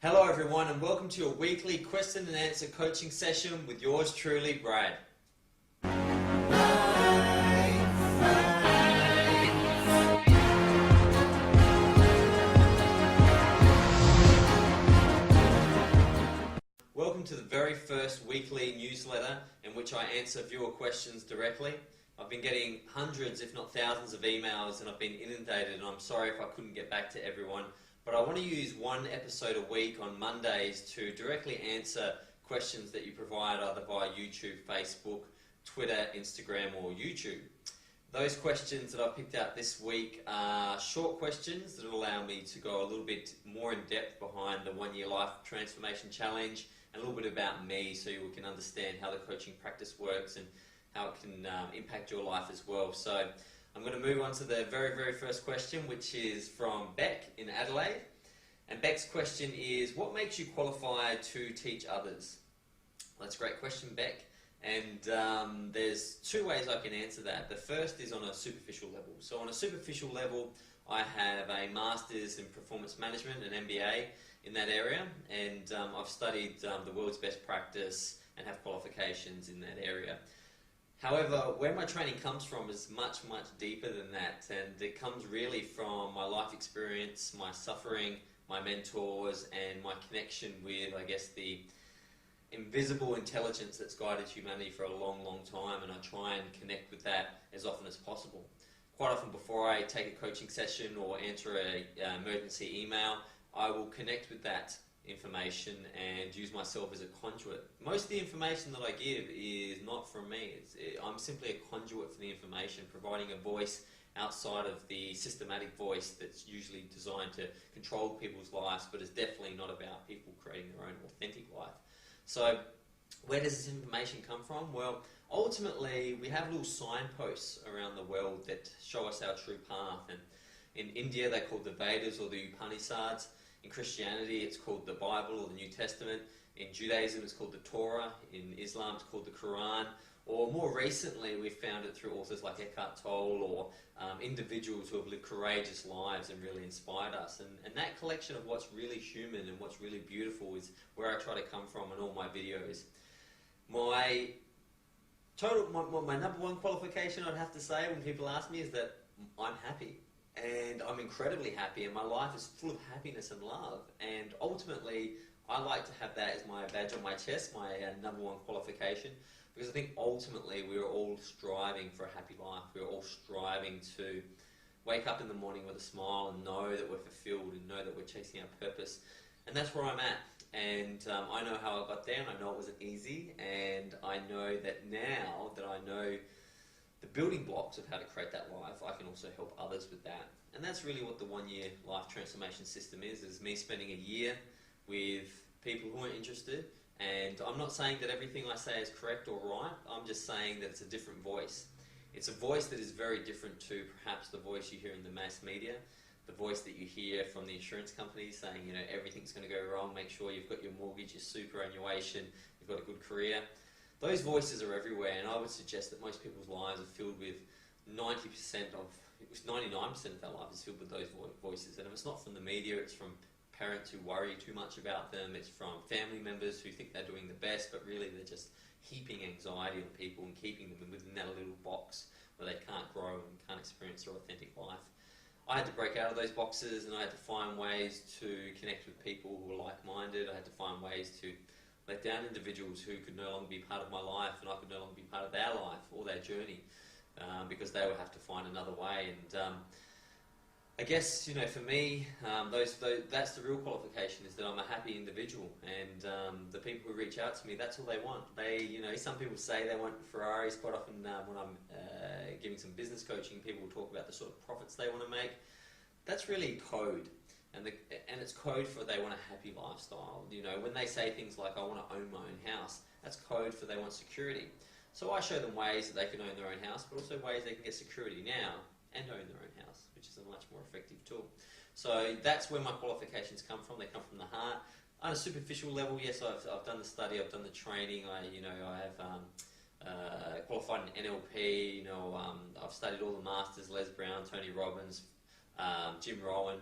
Hello everyone and welcome to your weekly question and answer coaching session with yours truly, Brad. Welcome to the very first weekly newsletter in which I answer viewer questions directly. I've been getting hundreds if not thousands of emails and I've been inundated, and I'm sorry if I couldn't get back to everyone. But I want to use one episode a week on Mondays to directly answer questions that you provide either via YouTube, Facebook, Twitter, Instagram or YouTube. Those questions that I picked out this week are short questions that will allow me to go a little bit more in depth behind the 1 year life transformation challenge and a little bit about me so you can understand how the coaching practice works and how it can impact your life as well. So I'm going to move on to the very first question, which is from Beck in Adelaide. And Beck's question is, what makes you qualified to teach others? Well, that's a great question, Beck. And there's two ways I can answer that. The first is on a superficial level. So on a superficial level, I have a Master's in Performance Management, an MBA in that area. And I've studied the world's best practice and have qualifications in that area. However, where my training comes from is much deeper than that, and it comes really from my life experience, my suffering, my mentors, and my connection with, I guess, the invisible intelligence that's guided humanity for a long time, and I try and connect with that as often as possible. Quite often before I take a coaching session or answer an emergency email, I will connect with that information and use myself as a conduit. Most of the information that I give is not from me. I'm simply a conduit for the information, providing a voice outside of the systematic voice that's usually designed to control people's lives, but is definitely not about people creating their own authentic life. So where does this information come from? Well, ultimately we have little signposts around the world that show us our true path. And in India they're called the Vedas or the Upanishads. In Christianity, it's called the Bible or the New Testament. In Judaism, it's called the Torah. In Islam, it's called the Quran. Or more recently, we've found it through authors like Eckhart Tolle or individuals who have lived courageous lives and really inspired us. And that collection of what's really human and what's really beautiful is where I try to come from in all my videos. My number one qualification, I'd have to say, when people ask me, is that I'm happy. And I'm incredibly happy, and my life is full of happiness and love. And ultimately, I like to have that as my badge on my chest, my number one qualification, because I think ultimately we're all striving for a happy life. We're all striving to wake up in the morning with a smile and know that we're fulfilled and know that we're chasing our purpose. And that's where I'm at. And I know how I got there, and I know it wasn't easy. And I know that now that I know the building blocks of how to create that life, I can also help others with that. And that's really what the 1 year life transformation system is me spending a year with people who are interested. And I'm not saying that everything I say is correct or right, I'm just saying that it's a different voice. It's a voice that is very different to perhaps the voice you hear in the mass media, the voice that you hear from the insurance companies saying, you know, everything's going to go wrong, make sure you've got your mortgage, your superannuation, you've got a good career. Those voices are everywhere, and I would suggest that most people's lives are filled with 99% of their lives is filled with those voices. And if it's not from the media, it's from parents who worry too much about them, it's from family members who think they're doing the best, but really they're just heaping anxiety on people and keeping them within that little box where they can't grow and can't experience their authentic life. I had to break out of those boxes, and I had to find ways to connect with people who were like-minded. I had to find ways to let down individuals who could no longer be part of my life, and I could no longer be part of their life or their journey, because they would have to find another way. And I guess, you know, for me, that's the real qualification, is that I'm a happy individual, and the people who reach out to me, that's all they want. You know, some people say they want Ferraris. Quite often when I'm giving some business coaching, people will talk about the sort of profits they want to make. That's really code. And it's code for they want a happy lifestyle. You know, when they say things like, I want to own my own house, that's code for they want security. So I show them ways that they can own their own house, but also ways they can get security now and own their own house, which is a much more effective tool. So that's where my qualifications come from. They come from the heart. On a superficial level, yes, I've done the study, I've done the training. I have qualified in NLP. I've studied all the masters: Les Brown, Tony Robbins, Jim Rohn.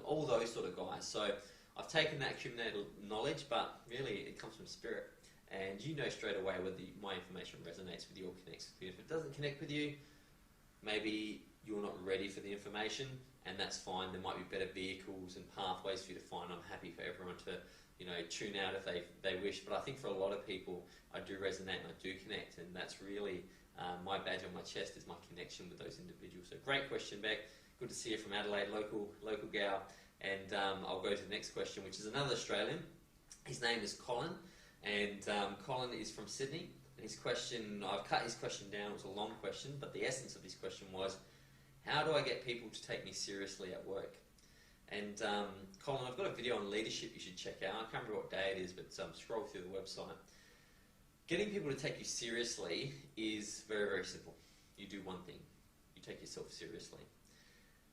All those sort of guys. So I've taken that accumulated knowledge, but really it comes from spirit. And you know straight away whether my information resonates with you or connects with you. If it doesn't connect with you, maybe you're not ready for the information, and that's fine. There might be better vehicles and pathways for you to find. I'm happy for everyone to, tune out if they wish. But I think for a lot of people, I do resonate and I do connect, and that's really my badge on my chest is my connection with those individuals. So great question, Beck. Good to see you from Adelaide, local gal. And I'll go to the next question, which is another Australian. His name is Colin. And Colin is from Sydney, and his question, I've cut his question down, it was a long question, but the essence of his question was, how do I get people to take me seriously at work? And Colin, I've got a video on leadership you should check out. I can't remember what day it is, but scroll through the website. Getting people to take you seriously is very, very simple. You do one thing, you take yourself seriously.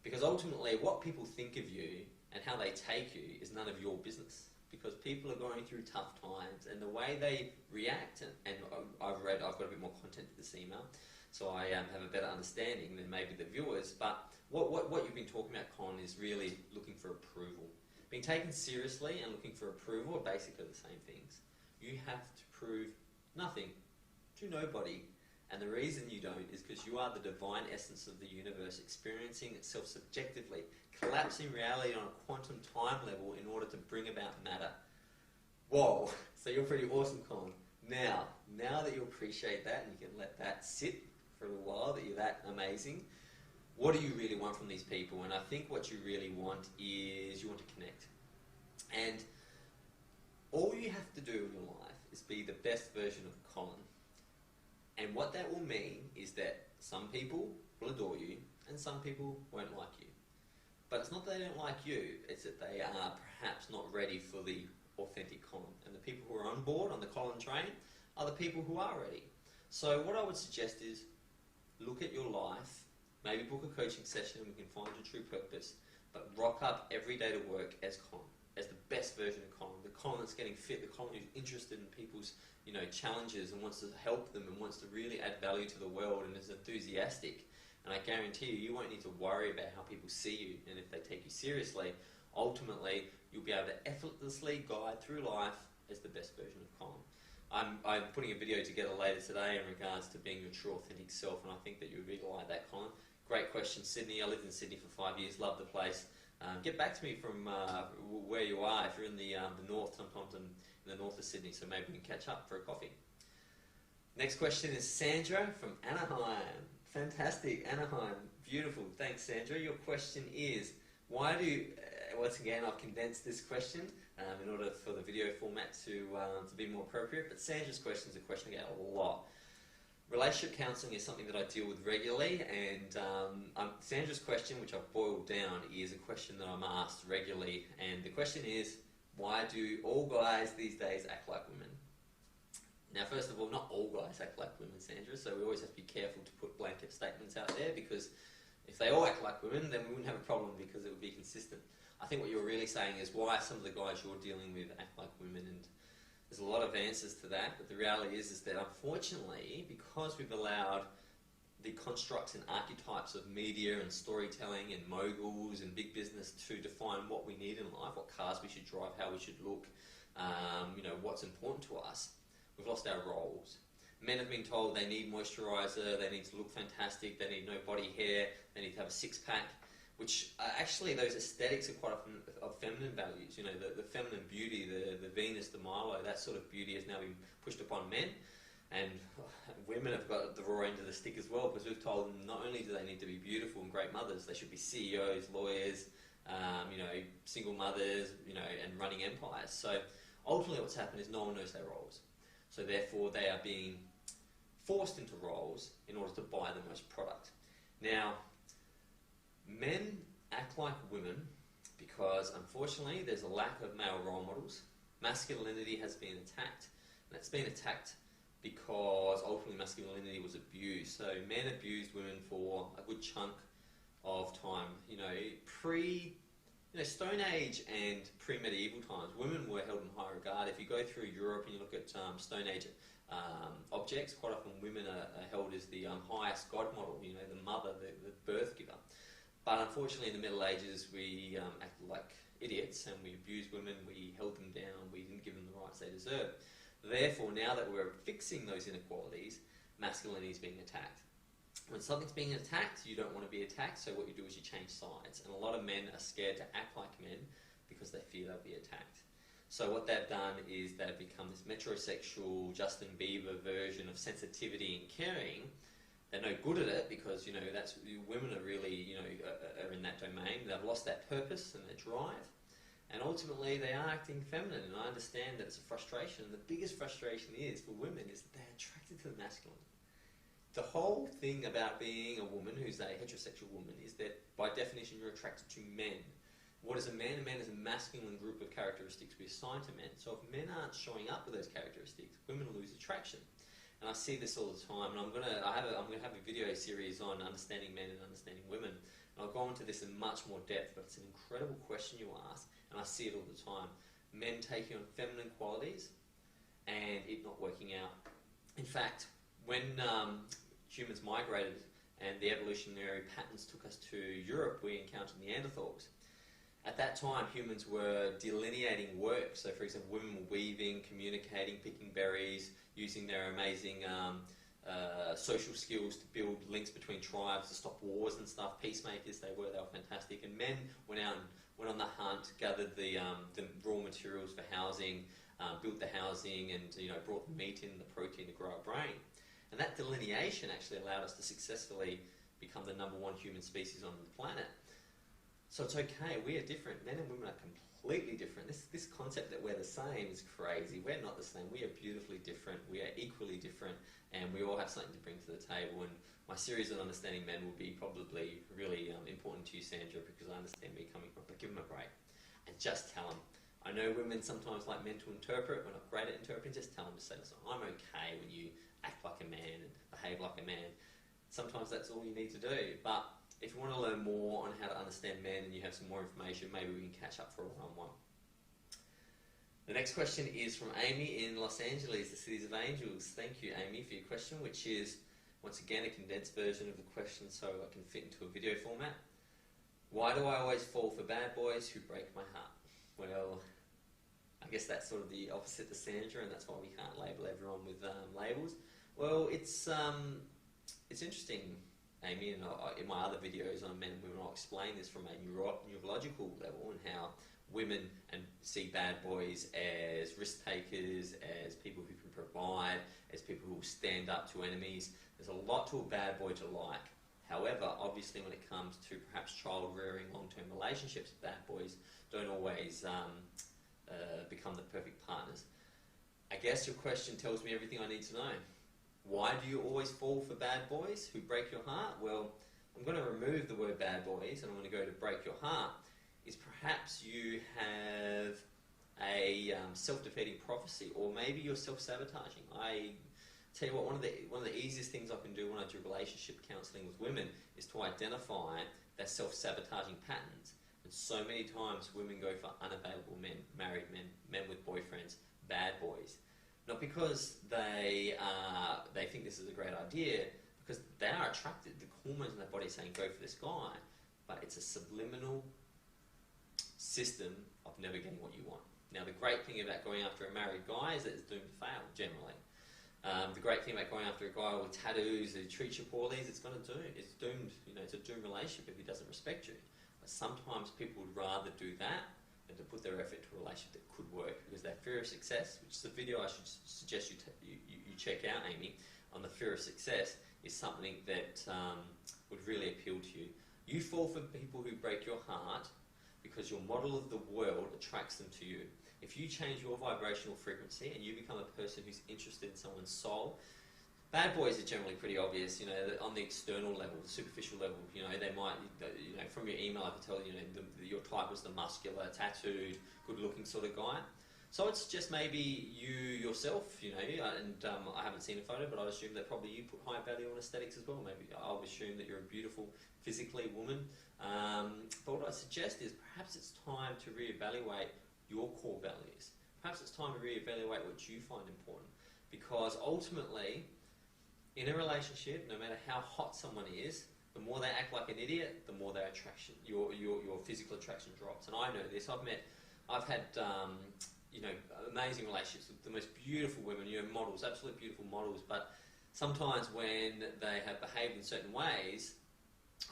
Because ultimately, what people think of you and how they take you is none of your business. Because people are going through tough times, and the way they react, and I've got a bit more content to this email, so I have a better understanding than maybe the viewers, but what you've been talking about, Colin, is really looking for approval. Being taken seriously and looking for approval are basically the same things. You have to prove nothing to nobody, and the reason you don't is because you are the divine essence of the universe, experiencing itself subjectively, collapsing reality on a quantum time level in order to bring about matter. Whoa, so you're pretty awesome, Colin. Now that you appreciate that and you can let that sit for a little while, that you're that amazing, what do you really want from these people? And I think what you really want is you want to connect. And all you have to do in your life is be the best version of Colin. And what that will mean is that some people will adore you and some people won't like you. But it's not that they don't like you, it's that they are perhaps not ready for the authentic Colin. And the people who are on board on the Colin train are the people who are ready. So what I would suggest is look at your life, maybe book a coaching session and we can find your true purpose, but rock up every day to work as Colin, as the best version of Colin, the Colin that's getting fit, the Colin who's interested in people's challenges and wants to help them and wants to really add value to the world and is enthusiastic. And I guarantee you won't need to worry about how people see you, and if they take you seriously, ultimately you'll be able to effortlessly guide through life as the best version of Colin. I'm putting a video together later today in regards to being your true authentic self, and I think that you would really like that, Colin. Great question, Sydney. I lived in Sydney for 5 years, love the place. Get back to me from where you are. If you're in the north, sometimes I'm in the north of Sydney, so maybe we can catch up for a coffee. Next question is Sandra from Anaheim. Fantastic, Anaheim, beautiful. Thanks, Sandra. Your question is, why do, once again, I've condensed this question in order for the video format to be more appropriate, but Sandra's question is a question I get a lot. Relationship counselling is something that I deal with regularly, and Sandra's question, which I've boiled down, is a question that I'm asked regularly, and the question is, why do all guys these days act like women? Now, first of all, not all guys act like women, Sandra, so we always have to be careful to put blanket statements out there, because if they all act like women, then we wouldn't have a problem because it would be consistent. I think what you're really saying is why some of the guys you're dealing with act like women, and there's a lot of answers to that, but the reality is that unfortunately, because we've allowed the constructs and archetypes of media and storytelling and moguls and big business to define what we need in life, what cars we should drive, how we should look, what's important to us, we've lost our roles. Men have been told they need moisturiser, they need to look fantastic, they need no body hair, they need to have a six-pack, which actually those aesthetics are quite often of feminine values. The feminine beauty, the Venus, the Milo, that sort of beauty has now been pushed upon men. And women have got the raw end of the stick as well, because we've told them not only do they need to be beautiful and great mothers, they should be CEOs, lawyers, single mothers, and running empires. So ultimately what's happened is no one knows their roles. So therefore they are being forced into roles in order to buy the most product. Now, men act like women because unfortunately there's a lack of male role models. Masculinity has been attacked, and it's been attacked because ultimately masculinity was abused. So men abused women for a good chunk of time. Stone Age and pre-medieval times, women were held in high regard. If you go through Europe and you look at Stone Age objects, quite often women are held as the highest god model, the mother, the birth giver. But unfortunately in the Middle Ages we acted like idiots and we abused women, we held them down, we didn't give them the rights they deserve. Therefore, now that we're fixing those inequalities, masculinity is being attacked. When something's being attacked, you don't want to be attacked, so what you do is you change sides. And a lot of men are scared to act like men because they fear they'll be attacked. So what they've done is they've become this metrosexual Justin Bieber version of sensitivity and caring. They're no good at it because, you know, that's, women are really, you know, are in that domain. They've lost that purpose and their drive. And ultimately, they are acting feminine, and I understand that it's a frustration. And the biggest frustration is, for women, is that they're attracted to the masculine. The whole thing about being a woman who's a heterosexual woman is that, by definition, you're attracted to men. What is a man? A man is a masculine group of characteristics we assign to men. So if men aren't showing up with those characteristics, women lose attraction. And I see this all the time, and I'm gonna have a video series on understanding men and understanding women. And I'll go into this in much more depth, but it's an incredible question you ask, and I see it all the time. Men taking on feminine qualities and it not working out. In fact, when humans migrated and the evolutionary patterns took us to Europe, we encountered Neanderthals. At that time, humans were delineating work. So, for example, women were weaving, communicating, picking berries, using their amazing social skills to build links between tribes, to stop wars and stuff. Peacemakers they were fantastic. And men went out and went on the hunt, gathered the raw materials for housing, built the housing, and brought the meat in, the protein to grow our brain. And that delineation actually allowed us to successfully become the #1 human species on the planet. So it's okay, we are different. Men and women are completely different. This concept that we're the same is crazy. We're not the same. We are beautifully different. We are equally different, and we all have something to bring to the table. And my series on understanding men will be probably really important to you, Sandra, because I understand where you're coming from. But give them a break and just tell them. I know women sometimes like men to interpret. We're not great at interpreting. Just tell them to say, listen, I'm okay when you act like a man and behave like a man. Sometimes that's all you need to do. But if you want to learn more on how to understand men and you have some more information, maybe we can catch up for a one-on-one. The next question is from Amy in Los Angeles, the Cities of Angels. Thank you, Amy, for your question, which is, once again, a condensed version of the question so I can fit into a video format. Why do I always fall for bad boys who break my heart? Well, I guess that's sort of the opposite to Sandra, and that's why we can't label everyone with labels. Well, it's interesting, Amy, and in my other videos on men and women, I'll explain this from a neurological level and how women see bad boys as risk takers, as people who can provide, as people who will stand up to enemies. There's a lot to a bad boy to like. However, obviously when it comes to perhaps child rearing, long-term relationships, bad boys don't always become the perfect partners. I guess your question tells me everything I need to know. Why do you always fall for bad boys who break your heart? Well, I'm going to remove the word bad boys and I'm going to go to break your heart. Is perhaps you have a self-defeating prophecy, or maybe you're self-sabotaging. I tell you what, one of the easiest things I can do when I do relationship counselling with women is to identify their self-sabotaging patterns. And so many times women go for unavailable men, married men, men with boyfriends, bad boys. Not because they think this is a great idea, because they are attracted. The hormones in their body saying go for this guy, but it's a subliminal system of never getting what you want. Now, the great thing about going after a married guy is that it's doomed to fail, generally. The great thing about going after a guy with tattoos who treats you poorly is it's doomed. It's a doomed relationship if he doesn't respect you. But sometimes people would rather do that than to put their effort into a relationship that could work, because that fear of success, which is the video I should suggest you check out, Amy, on the fear of success, is something that would really appeal to you. You fall for people who break your heart because your model of the world attracts them to you. If you change your vibrational frequency and you become a person who's interested in someone's soul, bad boys are generally pretty obvious, on the external level, the superficial level. They might, from your email I could tell, your type was the muscular, tattooed, good-looking sort of guy. So it's just maybe you yourself, and I haven't seen a photo, but I'd assume that probably you put high value on aesthetics as well. Maybe I'll assume that you're a beautiful, physically woman. But what I suggest is perhaps it's time to reevaluate your core values. Perhaps it's time to reevaluate what you find important, because ultimately, in a relationship, no matter how hot someone is, The more they act like an idiot, the more their attraction, your physical attraction drops. And I know this. I've had amazing relationships with the most beautiful women, models, absolutely beautiful models. But sometimes when they have behaved in certain ways,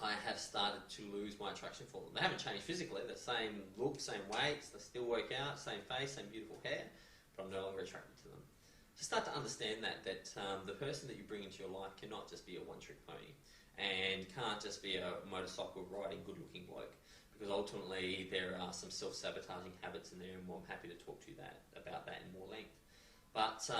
I have started to lose my attraction for them. They haven't changed physically; the same look, same weights, they still work out, same face, same beautiful hair, but I'm no longer attracted to them. So start to understand that the person that you bring into your life cannot just be a one-trick pony, and can't just be a motorcycle riding, good-looking bloke, because ultimately there are some self-sabotaging habits in there, and I'm happy to talk to you about that in more length. But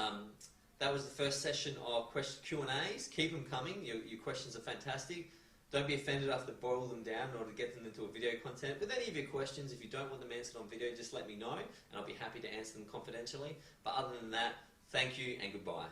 that was the first session of Q&As. Keep them coming. Your questions are fantastic. Don't be offended after to boil them down in order to get them into a video content. With any of your questions, if you don't want them answered on video, just let me know, and I'll be happy to answer them confidentially. But other than that, thank you and goodbye.